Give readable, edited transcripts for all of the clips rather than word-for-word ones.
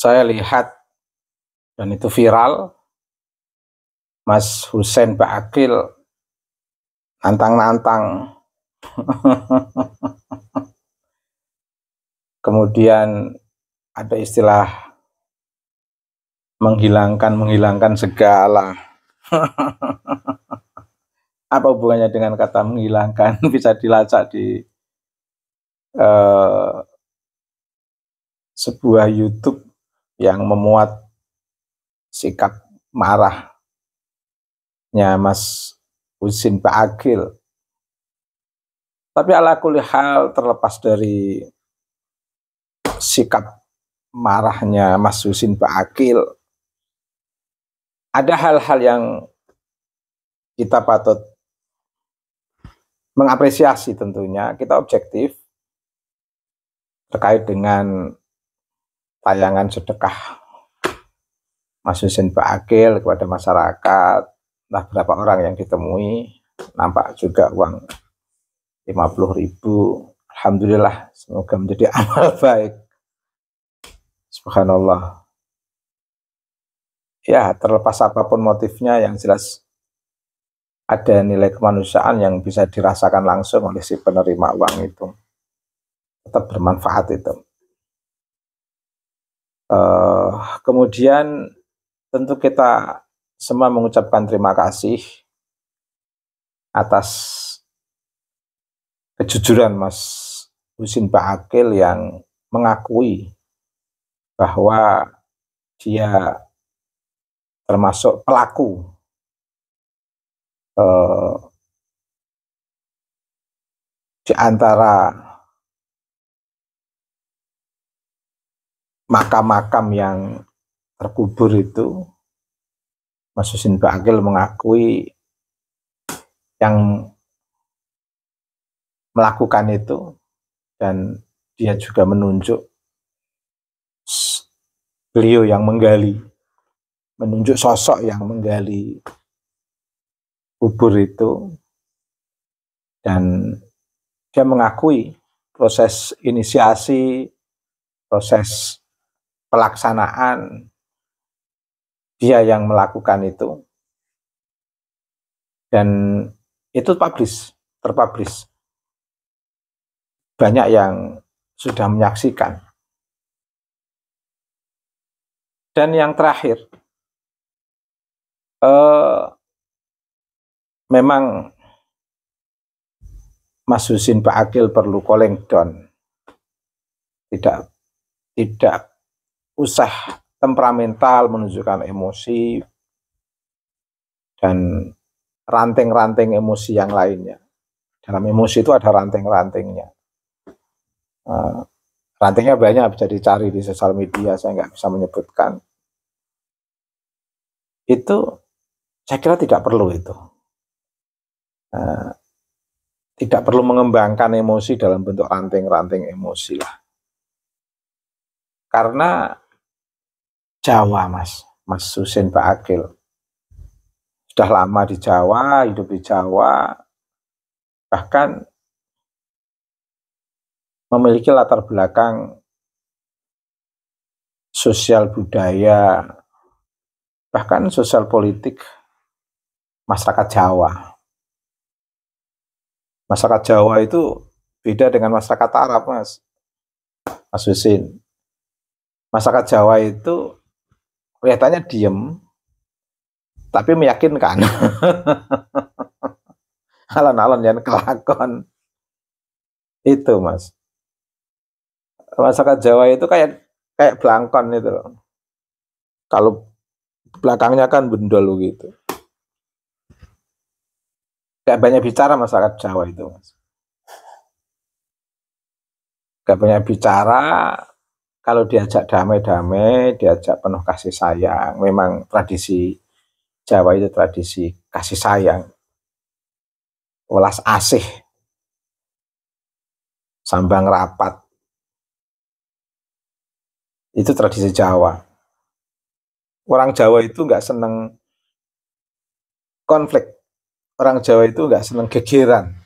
Saya lihat dan itu viral, Mas Husein Ba'akil nantang-nantang. Kemudian ada istilah menghilangkan segala. Apa hubungannya dengan kata menghilangkan? Bisa dilacak di sebuah YouTube yang memuat sikap marahnya Mas Husein Ba'akil. Tapi ala kulli hal, terlepas dari sikap marahnya Mas Husein Ba'akil, ada hal-hal yang kita patut mengapresiasi. Tentunya kita objektif terkait dengan tayangan sedekah Mas Husein Ba'akil kepada masyarakat. Entah berapa orang yang ditemui, nampak juga uang 50.000. Alhamdulillah, semoga menjadi amal baik. Subhanallah. Ya, terlepas apapun motifnya, yang jelas ada nilai kemanusiaan yang bisa dirasakan langsung oleh si penerima uang itu. Tetap bermanfaat itu. Kemudian tentu kita semua mengucapkan terima kasih atas kejujuran Mas Husein Ba'akil yang mengakui bahwa dia termasuk pelaku di antara makam-makam yang terkubur itu. Mas Husein Ba'akil mengakui yang melakukan itu, dan dia juga menunjuk beliau yang menunjuk sosok yang menggali kubur itu, dan dia mengakui proses inisiasi, proses pelaksanaan, dia yang melakukan itu, dan itu terpublish. Banyak yang sudah menyaksikan. Dan yang terakhir, memang Mas Husein Ba'akil perlu calling down. Tidak usah temperamental, menunjukkan emosi dan ranting-ranting emosi yang lainnya. Dalam emosi itu ada ranting-rantingnya. Rantingnya banyak, bisa dicari di sosial media, saya nggak bisa menyebutkan. Itu saya kira tidak perlu itu. Tidak perlu mengembangkan emosi dalam bentuk ranting-ranting emosi lah. Karena Jawa, Mas Husein Ba'akil sudah lama di Jawa, hidup di Jawa, bahkan memiliki latar belakang sosial budaya, bahkan sosial politik masyarakat Jawa. Masyarakat Jawa itu beda dengan masyarakat Arab, Mas Husein. Masyarakat Jawa itu kelihatannya diem, tapi meyakinkan. Alon-alon yang kelakon. Itu, Mas. Masyarakat Jawa itu kayak belangkon itu loh. Kalau belakangnya kan bendol gitu. Gak banyak bicara masyarakat Jawa itu, Mas. Gak banyak bicara. Kalau diajak damai-damai, diajak penuh kasih sayang. Memang tradisi Jawa itu tradisi kasih sayang, welas asih, sambang rapat. Itu tradisi Jawa. Orang Jawa itu nggak seneng konflik. Orang Jawa itu nggak seneng gegeran.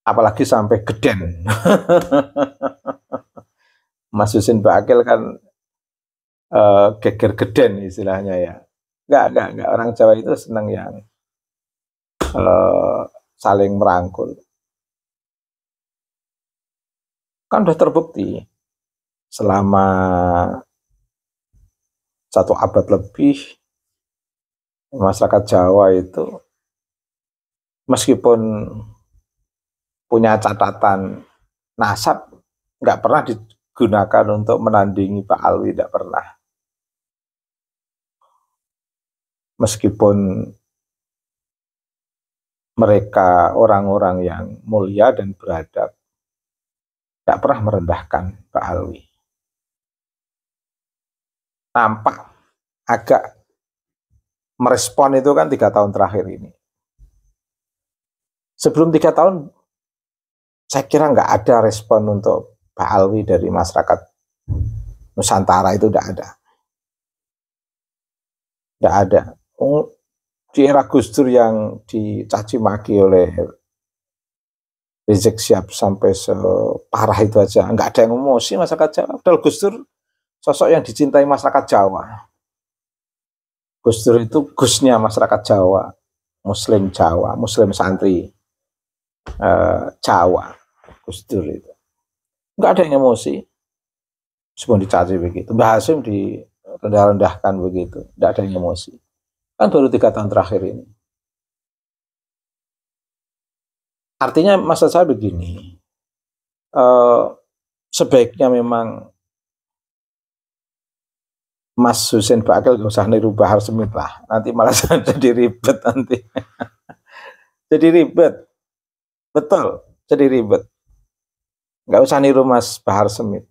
Apalagi sampai geden. Mas Husein Ba'akil kan geger geden istilahnya ya. Enggak. Orang Jawa itu senang yang saling merangkul. Kan udah terbukti selama 1 abad lebih masyarakat Jawa itu meskipun punya catatan nasab nggak pernah digunakan untuk menandingi Pak Alwi, tidak pernah. Meskipun mereka orang-orang yang mulia dan beradab, tidak pernah merendahkan Pak Alwi. Nampak agak merespon itu kan 3 tahun terakhir ini. Sebelum 3 tahun, saya kira nggak ada respon untuk Pak Alwi dari masyarakat Nusantara, itu tidak ada. Tidak ada. Di era Gus Dur yang dicaci maki oleh Rizik Syihab sampai separah itu aja, nggak ada yang emosi masyarakat Jawa. Padahal Gus Dur sosok yang dicintai masyarakat Jawa. Gus Dur itu Gusnya masyarakat Jawa, Muslim Jawa, Muslim santri Jawa. Gus Dur itu nggak ada yang emosi, meskipun dicaci begitu. Mbah Hasyim direndah-rendahkan begitu, nggak ada yang emosi. Kan baru 3 tahun terakhir ini. Artinya maksud saya begini, sebaiknya memang Mas Husein Baqil gak usah niru Bahar Smith lah, nanti malah jadi ribet nanti. Jadi ribet, betul, jadi ribet. Nggak usah niru Mas Bahar Smith.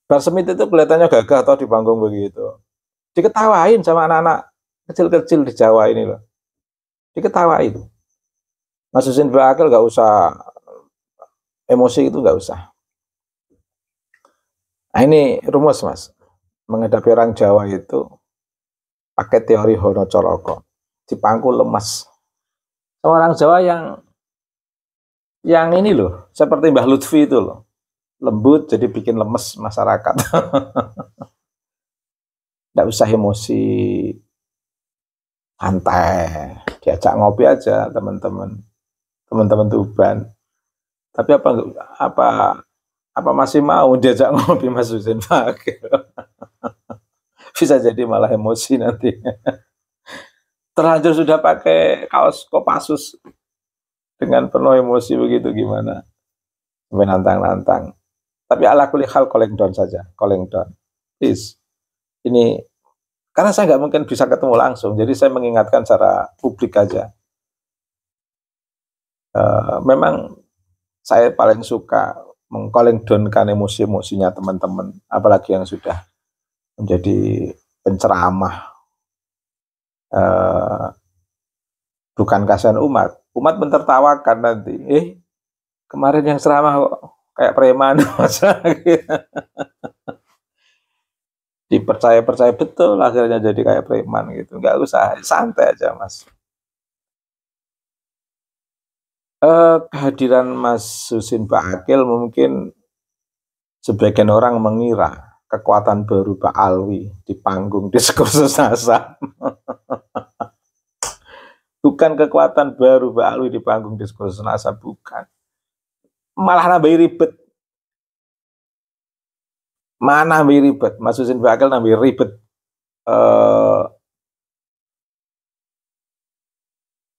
Bahar Smith itu kelihatannya gagah atau di panggung begitu, diketawain sama anak-anak kecil-kecil di Jawa ini loh, diketawain. Mas Husein Baqil nggak usah emosi, itu nggak usah. Nah ini rumus Mas, menghadapi orang Jawa itu pakai teori Hono Coroko, dipangku lemas. Orang Jawa yang ini loh, seperti Mbah Lutfi itu loh, lembut jadi bikin lemes masyarakat. Nggak usah emosi, santai, diajak ngopi aja teman-teman Tuban. Tapi apa masih mau diajak ngopi Mas Husein Baqil? Bisa jadi malah emosi nanti. Terlanjur sudah pakai kaos Kopassus dengan penuh emosi begitu, gimana? Sampai nantang-nantang. Tapi ala kulli hal calling down saja, calling down. Please. Ini karena saya nggak mungkin bisa ketemu langsung, jadi saya mengingatkan secara publik aja. Memang saya paling suka meng-calling down-kan emosi-emosinya teman-teman, apalagi yang sudah menjadi penceramah. Bukan kasihan umat mentertawakan nanti. Kemarin yang ceramah kok kayak preman. Dipercaya betul, akhirnya jadi kayak preman gitu. Nggak usah, santai aja Mas. Kehadiran Mas Husein Baqil mungkin sebagian orang mengira kekuatan baru Pak Alwi di panggung diskursus nasab. Bukan kekuatan baru Pak Alwi di panggung diskursus nasab, bukan. Malah nambah ribet. Mana nambah ribet? Mas Husein Baqil nambah ribet.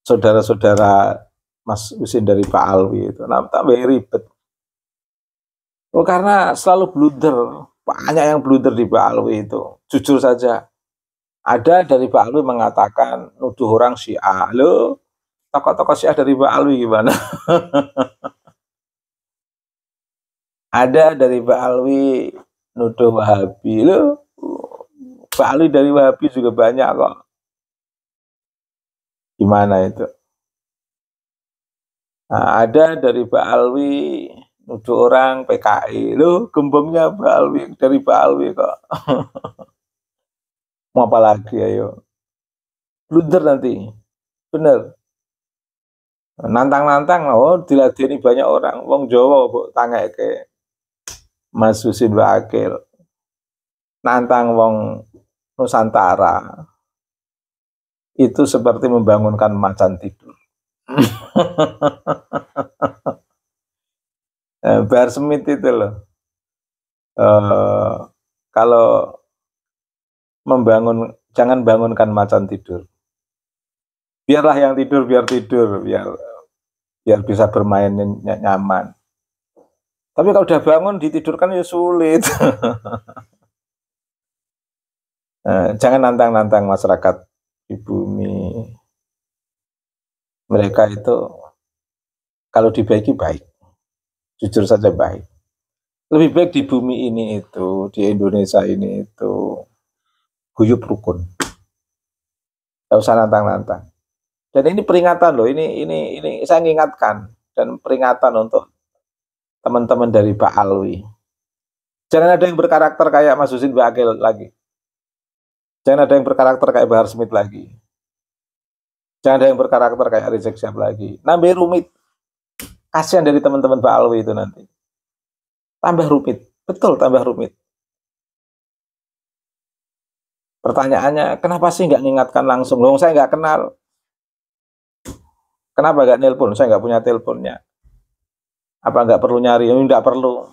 Saudara-saudara Mas Husein dari Pak Alwi itu tambah ribet. Karena selalu blunder, banyak yang blunder di Pak Alwi itu. Jujur saja, ada dari Pak Alwi mengatakan nuduh orang Syiah. Loh, tokoh-tokoh Syiah dari Pak Alwi gimana? Ada dari Pak Alwi nuduh Wahabi. Loh, Pak Alwi dari Wahabi juga banyak kok. Gimana itu? Nah, ada dari Pak Alwi nuduh orang PKI. Loh, gembongnya Pak Alwi dari Pak Alwi kok. Mau apa lagi, ayo. Blunder nanti. Bener. Nantang-nantang, diladeni banyak orang. Wong Jawa kok tanya ke Mas Husein Baqil. nantang wong Nusantara itu seperti membangunkan macan tidur. Bahar Smith itu loh. Kalau jangan bangunkan macan tidur. Biarlah yang tidur biar bisa bermain nyaman. Tapi kalau udah bangun ditidurkan ya sulit. Jangan nantang-nantang masyarakat di bumi. Mereka itu kalau dibaiki baik, jujur saja baik. Lebih baik di bumi ini itu, di Indonesia ini itu guyup rukun. Gak usah nantang-nantang. Dan ini peringatan loh, ini saya mengingatkan dan peringatan untuk teman-teman dari Pak Alwi. Jangan ada yang berkarakter kayak Mas Husin Bakil lagi. Jangan ada yang berkarakter kayak Bahar Smith lagi. Jangan ada yang berkarakter kayak Rizik Syihab lagi. Nambah rumit. Kasihan dari teman-teman Pak Alwi itu nanti. Tambah rumit. Betul, tambah rumit. Pertanyaannya, kenapa sih nggak mengingatkan langsung? Loh, saya nggak kenal. Kenapa nggak nelpon? Saya nggak punya teleponnya. Apa nggak perlu nyari? Nggak perlu.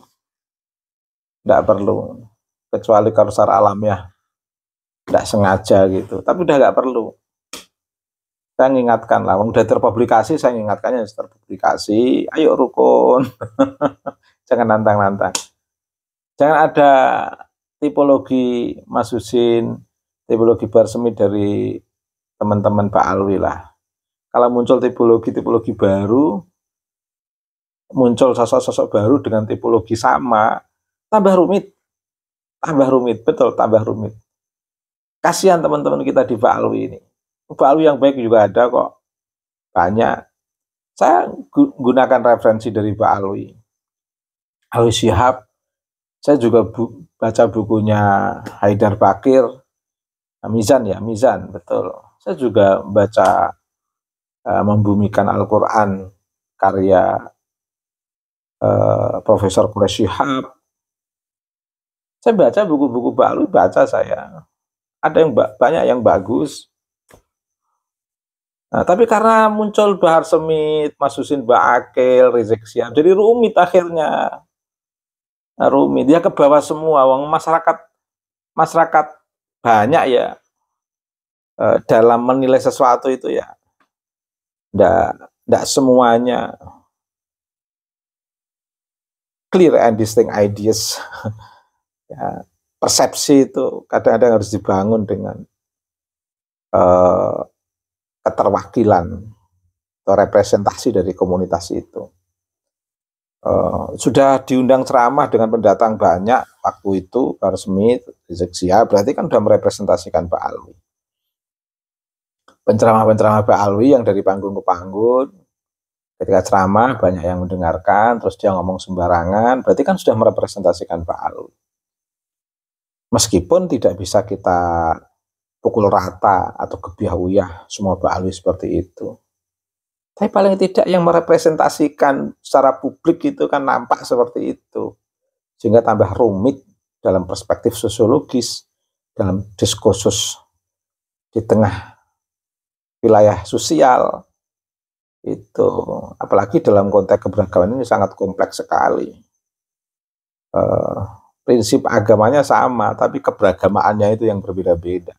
Nggak perlu. Kecuali kalau secara alamiah. Nggak sengaja gitu. Tapi udah nggak perlu. Saya mengingatkan lah. Udah terpublikasi, saya mengingatkannya terpublikasi. Ayo rukun. Jangan nantang-nantang. Jangan ada tipologi Mas Husin, tipologi Bahar Smith dari teman-teman Pak Alwi lah. Kalau muncul tipologi baru, muncul sosok-sosok baru dengan tipologi sama, tambah rumit, betul, tambah rumit. Kasihan teman-teman kita di Pak Alwi ini. Pak Alwi yang baik juga ada kok, banyak. Saya gunakan referensi dari Pak Alwi Syihab. Saya juga baca bukunya Haidar Bakir, Mizan, betul. Saya juga baca Membumikan Al-Quran, karya Profesor Quraish Shihab. Saya baca buku-buku Pak Alwi, baca saya. Ada yang banyak yang bagus. Nah, tapi karena muncul Bahar Smith, Mas Husin Bakil, Rizik Syihab, jadi rumit akhirnya. Rumit, dia ke bawah semua. Wong masyarakat banyak ya dalam menilai sesuatu itu ya. Nggak semuanya clear and distinct ideas. Ya, persepsi itu kadang-kadang harus dibangun dengan keterwakilan atau representasi dari komunitas itu. Sudah diundang ceramah dengan pendatang banyak waktu itu, Bahar Smith, Rizik Syihab, berarti kan sudah merepresentasikan Pak Alwi. Penceramah-penceramah Pak Alwi yang dari panggung ke panggung, ketika ceramah banyak yang mendengarkan, terus dia ngomong sembarangan, berarti kan sudah merepresentasikan Pak Alwi. Meskipun tidak bisa kita pukul rata atau kebiah-uyah semua Pak Alwi seperti itu. Tapi paling tidak yang merepresentasikan secara publik itu kan nampak seperti itu. Sehingga tambah rumit dalam perspektif sosiologis, dalam diskursus di tengah wilayah sosial. Itu apalagi dalam konteks keberagaman ini sangat kompleks sekali. Prinsip agamanya sama, tapi keberagamaannya itu yang berbeda-beda.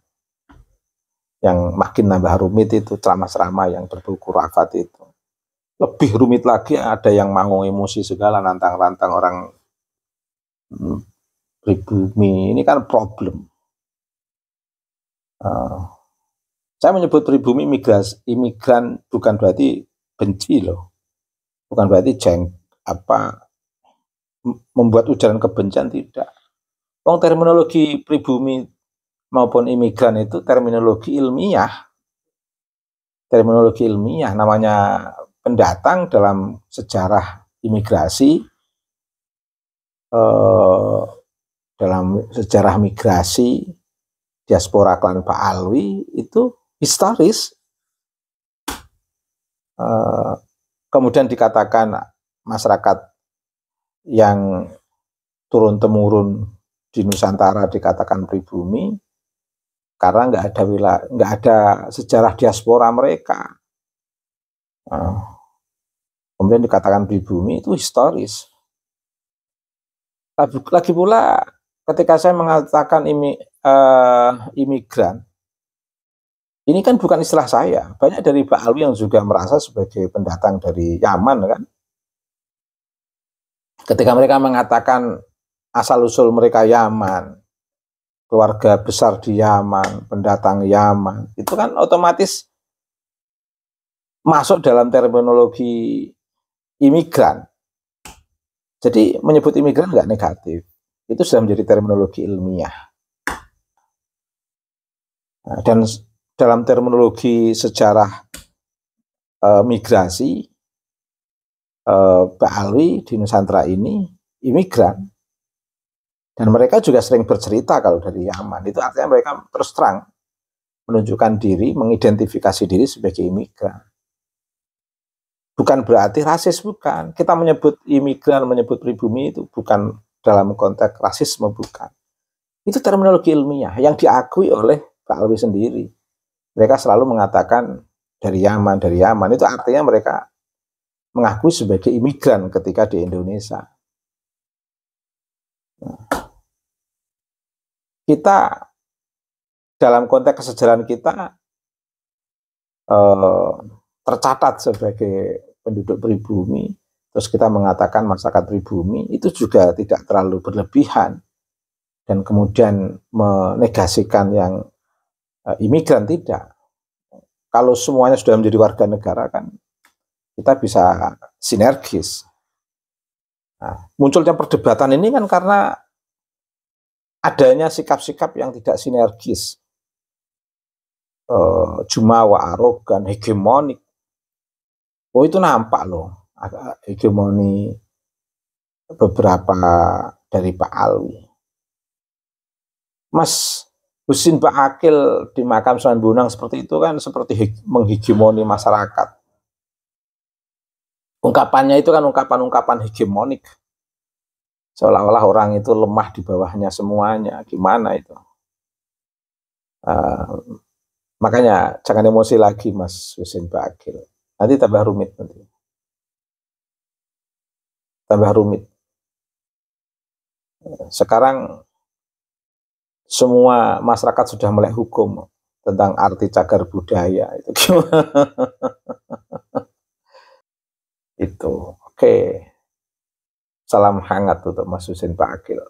Yang makin nambah rumit itu ceramah-ceramah yang berbau khurafat itu. Lebih rumit lagi ada yang mau emosi segala, nantang-nantang orang pribumi. Ini kan problem. Saya menyebut pribumi imigran bukan berarti benci loh. Bukan berarti membuat ujaran kebencian, tidak. Terminologi pribumi maupun imigran itu terminologi ilmiah. Terminologi ilmiah, namanya pendatang dalam sejarah imigrasi, dalam sejarah migrasi diaspora klan Pak Alwi itu historis. Kemudian dikatakan masyarakat yang turun-temurun di Nusantara dikatakan pribumi karena nggak ada sejarah diaspora mereka. Nah, kemudian dikatakan pribumi itu historis. Lagi pula ketika saya mengatakan imigran, ini kan bukan istilah saya. Banyak dari Pak Alwi yang juga merasa sebagai pendatang dari Yaman kan. Ketika mereka mengatakan asal-usul mereka Yaman, keluarga besar di Yaman, pendatang Yaman, itu kan otomatis masuk dalam terminologi imigran. Jadi menyebut imigran nggak negatif. Itu sudah menjadi terminologi ilmiah. Nah, dan dalam terminologi sejarah migrasi, Pak Alwi di Nusantara ini imigran. Dan mereka juga sering bercerita kalau dari Yaman. Itu artinya mereka terus terang menunjukkan diri, mengidentifikasi diri sebagai imigran. Bukan berarti rasis, bukan. Kita menyebut imigran, menyebut pribumi itu bukan dalam konteks rasisme, bukan. Itu terminologi ilmiah yang diakui oleh Pak Alwi sendiri. Mereka selalu mengatakan dari Yaman, dari Yaman. Itu artinya mereka mengakui sebagai imigran ketika di Indonesia. Nah, kita dalam konteks kesejarahan kita tercatat sebagai penduduk pribumi, terus kita mengatakan masyarakat pribumi, itu juga tidak terlalu berlebihan dan kemudian menegasikan yang imigran, tidak. Kalau semuanya sudah menjadi warga negara kan kita bisa sinergis. Nah, munculnya perdebatan ini kan karena adanya sikap-sikap yang tidak sinergis, jumawa, arogan, hegemonik. Oh, itu nampak loh, hegemoni beberapa dari Pak Alwi. Mas Husin Ba'akil di makam Sunan Bonang seperti itu kan seperti menghegemoni masyarakat. Ungkapannya itu kan ungkapan-ungkapan hegemonik. Seolah-olah orang itu lemah di bawahnya semuanya. Gimana itu? Makanya jangan emosi lagi Mas Husin Ba'akil. Nanti tambah rumit nanti. Tambah rumit. Sekarang semua masyarakat sudah melek hukum tentang arti cagar budaya itu gimana? Itu. Oke. Salam hangat untuk Mas Husin Ba'akil.